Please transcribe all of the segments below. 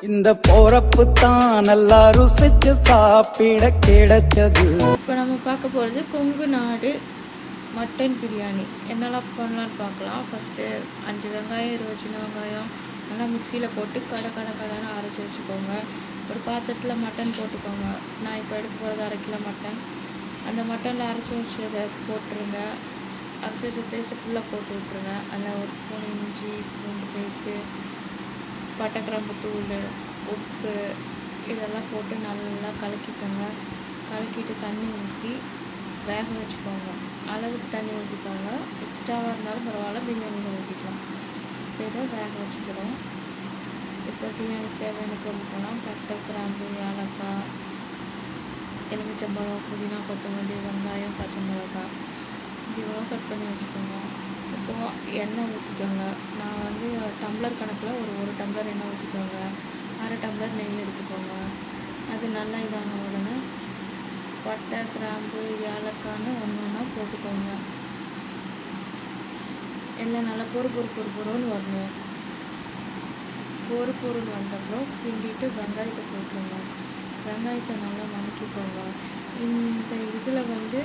இந்த போறப்பு தான் நல்லா ருசிச்சு சாப்பிட கிடைச்சது. இப்போ நம்ம பார்க்க போகிறது கொங்கு நாடு மட்டன் பிரியாணி. என்னெல்லாம் பண்ணலான்னு பார்க்கலாம். ஃபஸ்ட்டு 5 வெங்காயம் 20 சின்ன வெங்காயம் நல்லா மிக்சியில் போட்டு கடைன்னு அரைச்சி வச்சுக்கோங்க. ஒரு பாத்திரத்தில் மட்டன் போட்டுக்கோங்க. நான் இப்போ எடுக்க போகிறது 1/2 கிலோ மட்டன். அந்த மட்டனில் அரைச்சி வச்சதை போட்டுருங்க. அரைச்சி வச்ச பேஸ்ட்டு ஃபுல்லாக போட்டு விட்ருங்க. அதில் 1 ஸ்பூன் இஞ்சி பூண்டு பேஸ்ட்டு, பட்டை கிராம்பு தூள், உப்பு இதெல்லாம் போட்டு நல்லா கலக்கிக்கோங்க. கலக்கிட்டு தண்ணி ஊற்றி வேக வச்சுக்கோங்க. அளவுக்கு தண்ணி ஊற்றிக்கோங்க. எக்ஸ்ட்ராவாக இருந்தாலும் பரவாயில்ல, பிரியாணியில் ஊற்றிக்கலாம். இப்போ இதை வேக வச்சுக்கிறோம். இப்போ பிரியாணிக்கு தேவையான பொருள் போனால் பட்டை கிராம்பு ஏலக்காய், எலுமிச்சம்பழம், புதினா, கொத்தமல்லி, வெங்காயம், பச்சை மிளகாய் இவ்வளோ கட் பண்ணி வச்சுக்கோங்க. இப்போது எண்ணெய் ஊற்றிக்கோங்க. நான் வந்து டம்ளர் கணக்கில் ஒரு டம்ளர் எண்ணெய் ஊற்றிக்கோங்க. 1/2 டம்ளர் நெய் எடுத்துக்கோங்க. அது நல்லா இதான உடனே பட்டை கிராம்பு ஏலக்காய்னு ஒன்றா போட்டுக்கோங்க. எல்லாம் நல்லா பொறுன்னு வரணும். பொறுன்னு வந்தப்பறம் கிண்டிட்டு வெங்காயத்தை போட்டுருங்க. வெங்காயத்தை நல்லா வதக்கிக்கோங்க. இந்த இதில் வந்து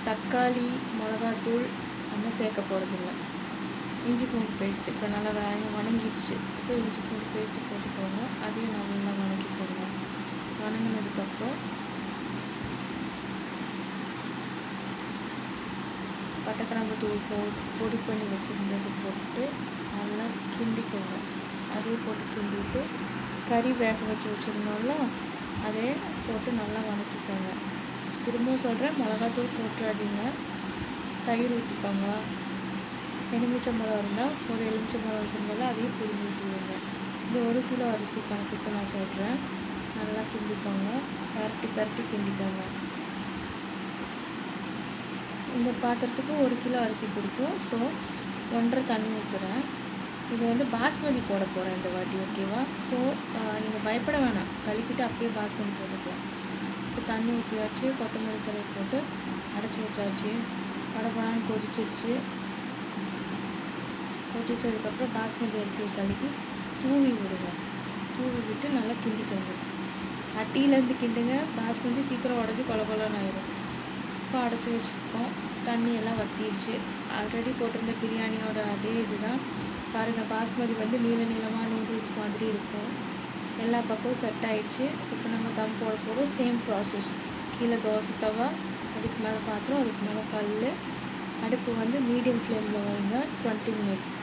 தக்காளி, மிளகாத்தூள் நம்ம சேர்க்க போகிறதில்ல. இஞ்சி பூண்டு பேஸ்ட்டு இப்போ நல்லா வணங்கிடுச்சு. இப்போ இஞ்சி பூண்டு பேஸ்ட்டு போட்டுக்கோங்க. அதையும் நல்லா வதக்கிக்கோங்க. வதங்கினதுக்கப்புறம் பட்டை கிராம்பு தூள் பொடி பண்ணி வச்சுருந்தது போட்டு நல்லா கிண்டிக்கோங்க. அதையும் போட்டு கிண்டிட்டு கறி வேக வச்சுருந்தோம்ல அதே போட்டு நல்லா வதக்கிக்கோங்க. திரும்பவும் சொல்கிறேன், மிளகாத்தூள் போட்டுறாதீங்க. தயிர் ஊற்றிக்கோங்க. எலுமிச்சம்பழம் இருந்தால் ஒரு எலுமிச்சம்பழம் வச்சுருந்தாலும் அதையும் புரிஞ்சு ஊற்றிடுங்க. இந்த 1 கிலோ அரிசி கணக்குக்கு நான் சொல்கிறேன். நல்லா கிண்டிக்கோங்க. பரட்டி கிண்டிக்கோங்க. இந்த பாத்திரத்துக்கு 1 கிலோ அரிசி பிடிக்கும். ஸோ 1.5 தண்ணி ஊற்றுறேன். இது வந்து பாஸ்மதி போட போகிறேன் இந்த வாட்டி, ஓகேவா? ஸோ நீங்கள் பயப்பட வேணாம், கழுக்கிட்டு அப்படியே பாஸ்மதி போட்டுக்கலாம். இப்போ தண்ணி ஊற்றியாச்சு. கொத்தமல்லி தலை போட்டு அடைச்சி வச்சாச்சு. படப்படான்னு கொதிச்சதுக்கப்புறம் பாஸ்மதி அரிசியை கழுகி தூவி விடுங்க. தூவி விட்டு நல்லா கிண்டிக்கோங்க. அட்டியிலேருந்து கிண்டுங்க. பாஸ்மதி சீக்கிரம் உடஞ்சி கொலன்னு ஆயிடும். இப்போ அடைச்சி வச்சுருக்கோம். தண்ணியெல்லாம் வற்றிடுச்சு. ஆல்ரெடி போட்டிருந்த பிரியாணியோட அதே இதுதான் பாருங்கள். பாஸ்மதி வந்து நீளமாக நூடுல்ஸ் மாதிரி இருக்கும். எல்லா பக்கமும் செட் ஆகிடுச்சு. இப்போ நம்ம தம் போட போகிறோம். Same process. கீழே தோசை தவா, அதுக்கு மேலே பாத்திரம், அதுக்கு மேலே கல். அடுப்பு வந்து மீடியம் ஃப்ளேமில் வைங்க. 20 மினிட்ஸ்.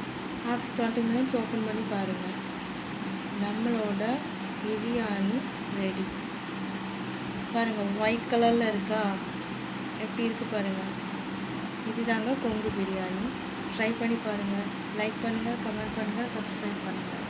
ஆஃப்டர் 20 மினிட்ஸ் ஓப்பன் பண்ணி பாருங்கள். நம்மளோட பிரியாணி ரெடி. பாருங்கள், ஒயிட் கலரில் இருக்கா? எப்படி இருக்குது பாருங்கள். இதுதாங்க கொங்கு பிரியாணி. ட்ரை பண்ணி பாருங்கள். லைக் பண்ணுங்கள், கமெண்ட் பண்ணுங்கள், சப்ஸ்கிரைப் பண்ணுங்கள்.